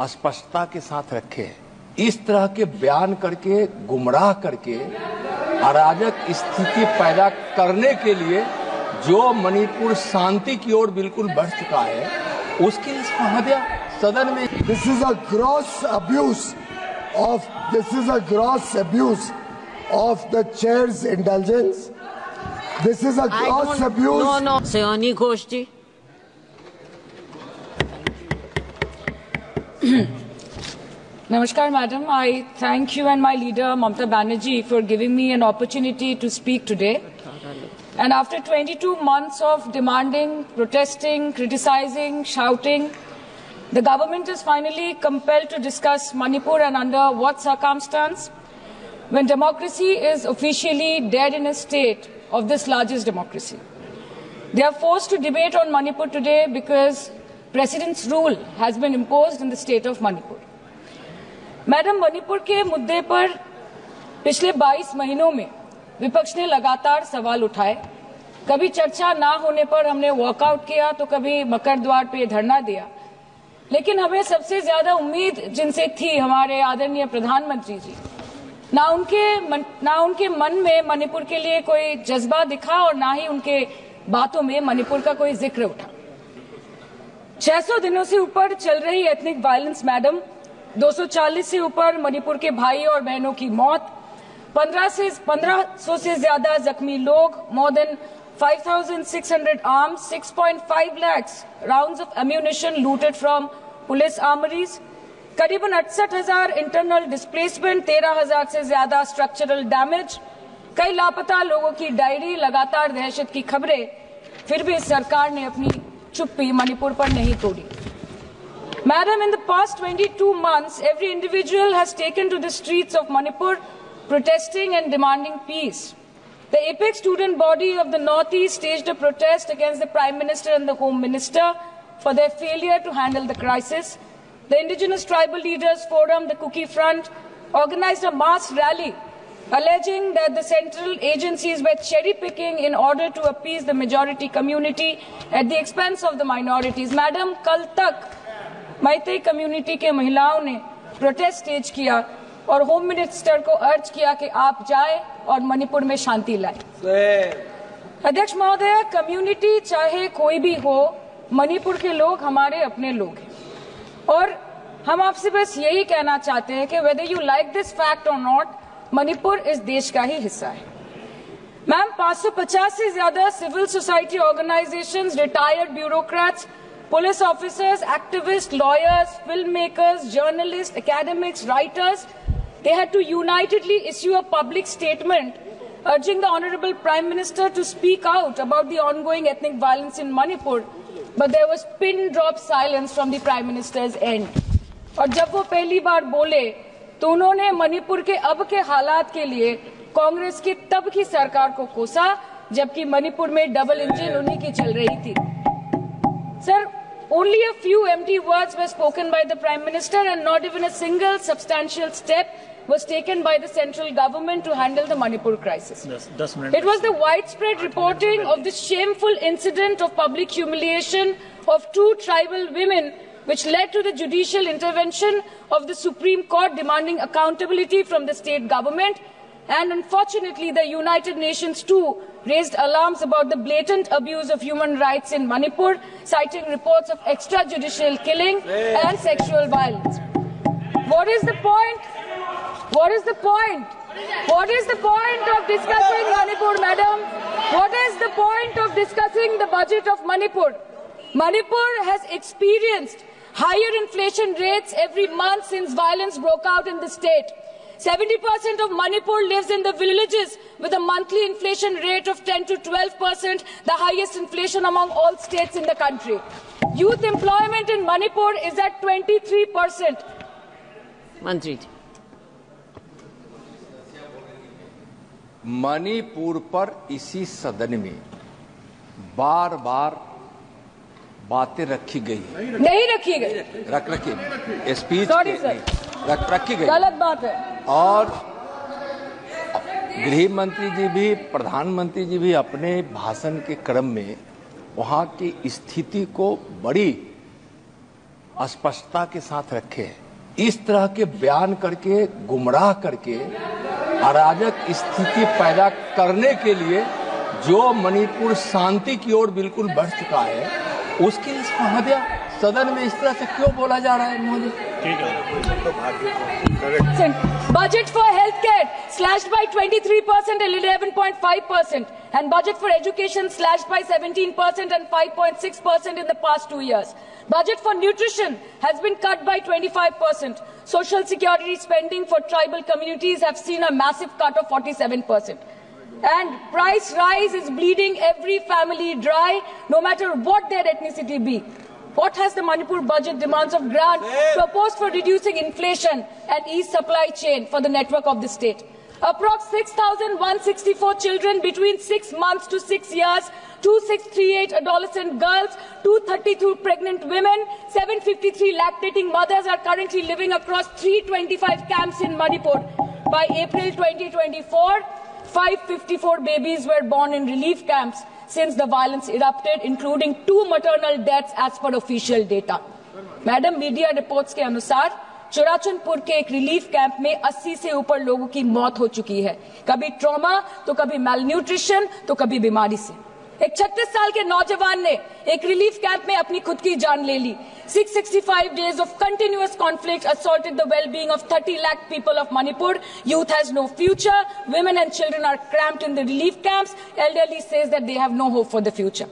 स्पष्टता के साथ रखे हैं। इस तरह के बयान करके, गुमराह करके, अराजक स्थिति पैदा करने के लिए जो मणिपुर शांति की ओर बिल्कुल बढ़ चुका है, उसके लिए सदन में This is a gross abuse of the chair's indulgence. This is a gross abuse. No. Sayani Ghosh ji. Namaskar, madam. I thank you and my leader, Mamata Banerjee, for giving me an opportunity to speak today. And after 22 months of demanding, protesting, criticizing, shouting, the government is finally compelled to discuss Manipur, and under what circumstance? When democracy is officially dead in a state of this largest democracy. They are forced to debate on Manipur today because President's rule has been imposed in the state of Manipur. Madam, Manipur के मुद्दे पर पिछले 22 महीनों में विपक्ष ने लगातार सवाल उठाए। कभी चर्चा ना होने पर हमने वॉकआउट किया, तो कभी मकर द्वार पे धरना दिया। लेकिन हमें सबसे ज्यादा उम्मीद जिनसे थी हमारे आदरणीय प्रधानमंत्री जी, ना उनके मन में मणिपुर के लिए कोई जज्बा दिखा और ना ही उनके बातों में मणिपुर का कोई जिक्र उठा। 600 दिनों से ऊपर चल रही एथनिक वायलेंस मैडम, 240 से ऊपर मणिपुर के भाई और बहनों की मौत, 1500 से ज्यादा जख्मी लोग, more than 5,600 arms, 6.5 lakhs rounds of ammunition looted from police armories, करीबन 68,000 इंटरनल डिस्प्लेसमेंट, 13,000 से ज्यादा स्ट्रक्चरल डैमेज, कई लापता लोगों की डायरी, लगातार दहशत की खबरें। फिर भी सरकार ने अपनी चुप्पी मणिपुर पर नहीं तोड़ी। Madam, in the past 22 months, every individual has taken to the streets of Manipur, protesting and demanding peace. The apex student body of the Northeast staged a protest against the Prime Minister and the Home Minister for their failure to handle the crisis. The Indigenous Tribal Leaders Forum, the Kuki Front, organized a mass rally alleging that the central agencies were cherry-picking in order to appease the majority community at the expense of the minorities. Madam, कल तक Meitei community के महिलाओं ने protest stage किया और home minister को अर्ज किया कि आप जाएं और मणिपुर में शांति लाएं। अध्यक्ष महोदय, कम्युनिटी चाहे कोई भी हो, मणिपुर के लोग हमारे अपने लोग हैं और हम आपसे बस यही कहना चाहते हैं कि whether you like this fact or not, Manipur इस देश का ही हिस्सा है। मैम, 550 से ज्यादा civil society organisations, retired bureaucrats, police officers, activists, lawyers, filmmakers, journalists, academics, writers, they had to unitedly issue a public statement urging the Honorable Prime Minister to speak out about the ongoing ethnic violence in Manipur, but there was pin-drop silence from the Prime Minister's end. और जब वो पहली बार बोले तो उन्होंने मणिपुर के अब के हालात के लिए कांग्रेस की तब की सरकार को कोसा, जबकि मणिपुर में डबल इंजन उन्हीं की चल रही थी। Sir, only a few empty words were spoken by the Prime Minister and not even a single substantial step was taken by the central government to handle the Manipur crisis. It was the widespread reporting of this shameful incident of public humiliation of 2 tribal women which led to the judicial intervention of the Supreme Court demanding accountability from the state government. And unfortunately, the United Nations too raised alarms about the blatant abuse of human rights in Manipur, citing reports of extrajudicial killing and sexual violence. What is the point? What is the point? What is the point of discussing Manipur, madam? What is the point of discussing the budget of Manipur? Manipur has experienced higher inflation rates every month since violence broke out in the state. 70% of Manipur lives in the villages with a monthly inflation rate of 10 to 12%, the highest inflation among all states in the country. Youth employment in Manipur is at 23%. मंत्री जी, मणिपुर पर इसी सदन में बार बार बातें रखी गई है। नहीं रखी गई, रखी स्पीच रखी गई, गलत बात है। और गृह मंत्री जी भी, प्रधानमंत्री जी भी अपने भाषण के क्रम में वहां की स्थिति को बड़ी स्पष्टता के साथ रखे। इस तरह के बयान करके, गुमराह करके, अराजक स्थिति पैदा करने के लिए जो मणिपुर शांति की ओर बिल्कुल बढ़ चुका है, उसके लिए महोदय सदन में इस तरह से क्यों बोला जा रहा है महोदय? Budget for healthcare slashed by 23% and 11.5%, and budget for education slashed by 17% and 5.6% in the past 2 years. Budget for nutrition has been cut by 25%. Social security spending for tribal communities have seen a massive cut of 47%. And price rise is bleeding every family dry, no matter what their ethnicity be. What has the Manipur budget demands of grant proposed for reducing inflation and ease supply chain for the network of the state? Approx 6,164 children between 6 months to 6 years, 2,638 adolescent girls, 232 pregnant women, 753 lactating mothers are currently living across 325 camps in Manipur. By April 2024, 554 babies were born in relief camps since the violence erupted, including 2 maternal deaths as per official data. Madam, media reports के अनुसार चुराचंदपुर के एक relief camp में 80 से ऊपर लोगों की मौत हो चुकी है, कभी ट्रॉमा तो कभी मैलन्यूट्रिशन तो कभी बीमारी से। एक 36 साल के नौजवान ने एक रिलीफ कैंप में अपनी खुद की जान ले ली। 665 days of continuous conflict assaulted the well-being of 30 lakh people of Manipur. Youth has no future. Women and children are cramped in the relief camps. Elderly says that they have no hope for the future.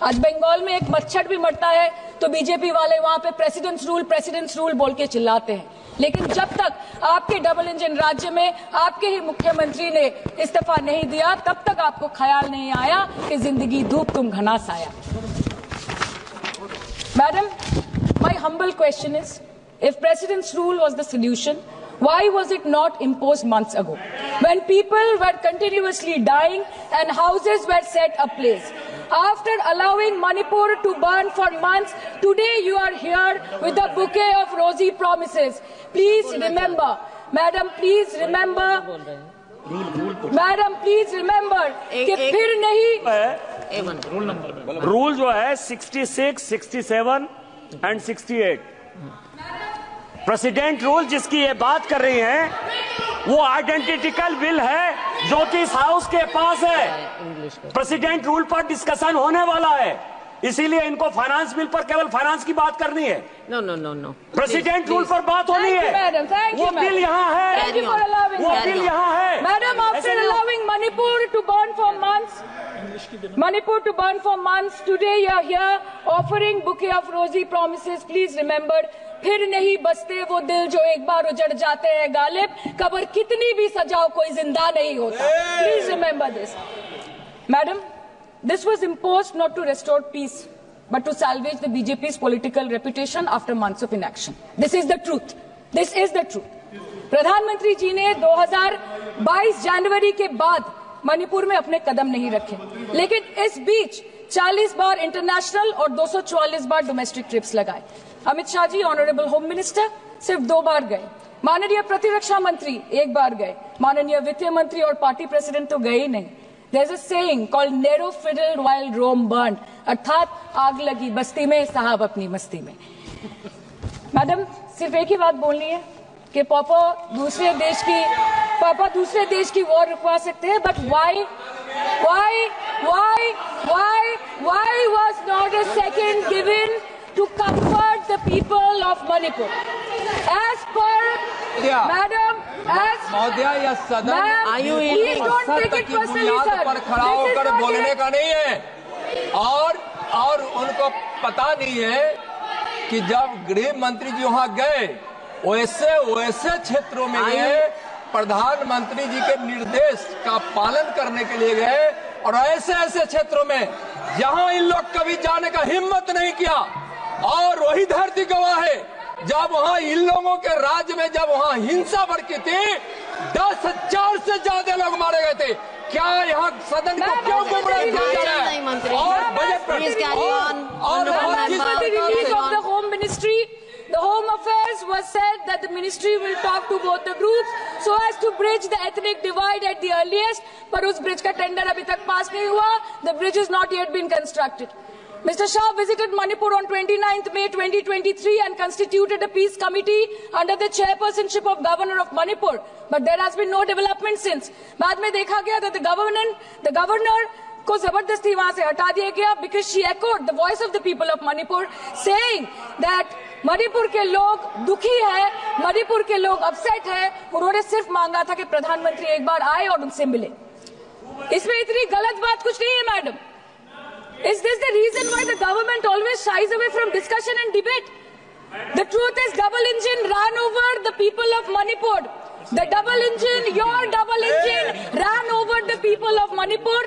आज बंगाल में एक मच्छर भी मरता है तो BJP वाले वहां पे प्रेसिडेंट्स रूल बोल के चिल्लाते हैं, लेकिन जब तक आपके डबल इंजन राज्य में आपके ही मुख्यमंत्री ने इस्तीफा नहीं दिया, तब तक आपको ख्याल नहीं आया कि जिंदगी धूप तुम घनास आया। Madam, my humble question is, if president's rule was the solution, why was it not imposed months ago, when people were continuously dying and houses were set ablaze? After allowing Manipur to burn for months, today you are here with a bouquet of rosy promises. Please remember, Madam, please remember, Madam, please remember कि फिर नहीं rule जो है 66, 67 and 68 president rule जिसकी ये बात कर रही हैं वो आइडेंटिकल बिल है जो कि इस हाउस के पास है। प्रेसिडेंट रूल पर डिस्कशन होने वाला है, इसीलिए इनको फाइनेंस बिल पर केवल फाइनेंस की बात करनी है। नो प्रेसिडेंट रूल पर बात होनी है। वो बिल यहाँ है, वो बिल यहाँ है। Madam, after allowing Manipur to burn for months, today you are here offering bouquet of rosy promises. Please remember, फिर नहीं बसते वो दिल जो एक बार उजड़ जाते हैं गालिब, कब्र कितनी भी सजाओ कोई जिंदा नहीं होता। Please remember this. Madam, this was imposed not to restore peace, but to salvage the BJP's political reputation after months of inaction. This is the truth. This is the truth. प्रधानमंत्री जी ने 2022 जनवरी के बाद मणिपुर में अपने कदम नहीं रखे, लेकिन इस बीच 40 बार इंटरनेशनल और 244 बार डोमेस्टिक ट्रिप्स लगाए। Amit Shah ji, honourable home minister, सिर्फ 2 बार गए। माननीय प्रतिरक्षा मंत्री 1 बार गए। माननीय वित्त मंत्री और पार्टी प्रेसिडेंट तो गए ही नहीं। There's a saying called narrow fiddle while Rome burned, अर्थात आग लगी बस्ती में, साहब अपनी मस्ती में। मैडम, सिर्फ एक ही बात बोलनी है कि पापा दूसरे देश की वॉर रुकवा सकते हैं, but why was not a second given to comfort the people of Manipur? As per Madam, महोदय, यह सदन please don't take it personally, sir. पर खड़ा होकर बोलने का नहीं है, और उनको पता नहीं है कि जब गृह मंत्री जी वहां गए, वैसे क्षेत्रों में गए, प्रधानमंत्री जी के निर्देश का पालन करने के लिए गए, और ऐसे क्षेत्रों में जहां इन लोग कभी जाने का हिम्मत नहीं किया। और वही धरती गवाह है, जब वहां इन लोगों के राज्य में जब वहां हिंसा भड़की थी, 10,000 से ज्यादा लोग मारे गए थे। क्या यहाँ सदन को क्यों गुमराह किया जा रहा है? और बजट पर home ministry, the Home Affairs was said that the ministry will talk to both the groups so as to bridge the ethnic divide at the earliest, पर उस ब्रिज का टेंडर अभी तक पास नहीं हुआ। The bridge has not yet been constructed. Mr. Shah visited Manipur on 29th May 2023 and constituted a peace committee under the chairpersonship of Governor of Manipur. But there has been no development since. बाद में देखा गया that the governor को जबरदस्ती वहां से हटा दिया गया because she echoed the voice of the people of Manipur saying that Manipur के लोग दुखी है, मणिपुर के लोग अपसेट है. उन्होंने सिर्फ मांगा था कि प्रधानमंत्री एक बार आए और उनसे मिले. इसमें इतनी गलत बात कुछ नहीं है madam. Is this the reason why the government always shies away from discussion and debate? The truth is double engine ran over the people of Manipur. The double engine, your double engine ran over the people of Manipur.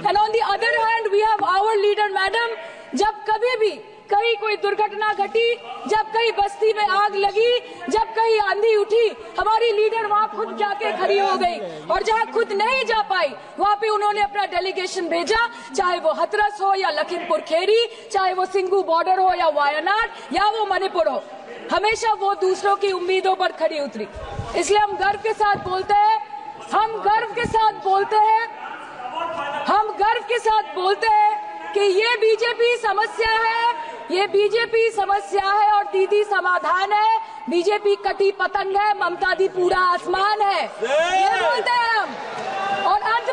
And on the other hand, we have our leader, madam. जब कभी भी कहीं कोई दुर्घटना घटी, जब कहीं बस्ती में आग लगी, जब कहीं आंधी उठी, हमारी लीडर वहां खुद जाके खड़ी हो गई. और जहां खुद नहीं जा पाई, वहां पे उन्होंने अपना डेलीगेशन भेजा, चाहे वो हथरस हो या लखीमपुर खेरी, चाहे वो सिंगू बॉर्डर हो या वायनाड या वो मणिपुर हो. हमेशा वो दूसरों की उम्मीदों पर खड़ी उतरी. इसलिए हम गर्व के साथ बोलते हैं, हम गर्व के साथ बोलते हैं, हम गर्व के साथ बोलते हैं कि ये बीजेपी समस्या है, ये बीजेपी समस्या है और दीदी समाधान है. बीजेपी कटी पतंग है, ममता दी पूरा आसमान है, ये बोलते हैं हम. और अंत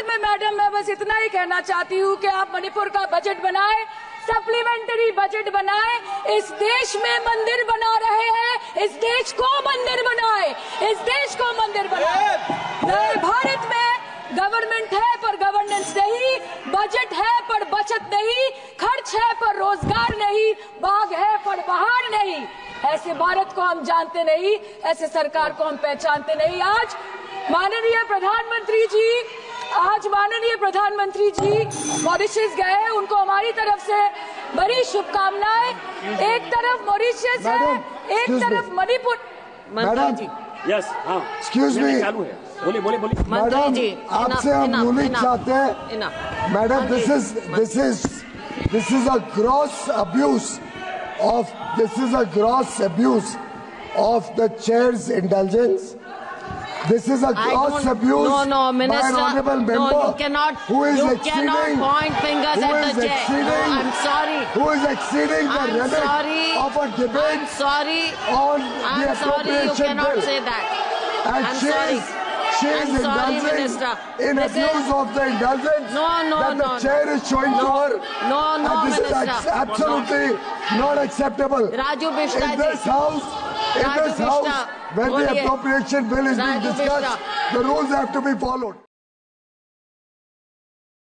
में मैडम मैं बस इतना ही कहना चाहती हूँ कि आप मणिपुर का बजट बनाए, सप्लीमेंट्री बजट बनाए. इस देश में मंदिर बना रहे हैं, इस देश को मंदिर बनाए, इस देश को मंदिर बनाए. नए भारत में गवर्नमेंट है पर गवर्नेंस नहीं, बजट है पर बचत नहीं, खर्च है पर रोजगार नहीं, बाग है पर बहार नहीं. ऐसे भारत को हम जानते नहीं, ऐसे सरकार को हम पहचानते नहीं. आज माननीय प्रधानमंत्री जी मॉरिशस गए, उनको हमारी तरफ से बड़ी शुभकामनाएं. एक तरफ मॉरिशस है, एक तरफ मणिपुर. मैडम जी यस, हाँ, एक्सक्यूज मी, बोलिए. मैडम आपसे हम यूनिक चाहते हैं. Madam this is a gross abuse of the chair's indulgence. This is a gross abuse No, Minister. by an honorable member No, you cannot. who is you exceeding, cannot point fingers who at is the chair. exceeding, No, I'm sorry. who is exceeding the I'm limit sorry. of a debate I'm sorry. on the I'm sorry. You appropriation cannot bill. say that. And I'm she sorry. is I'm sorry, indulging Minister. in This abuse is- of the indulgence that the No. chair is showing to her. No, And this Minister. is absolutely not acceptable. Raju Bishra In ji. this house, Raju Bishra, when the boliye. appropriation bill is being Raju discussed, Bishra. the rules have to be followed.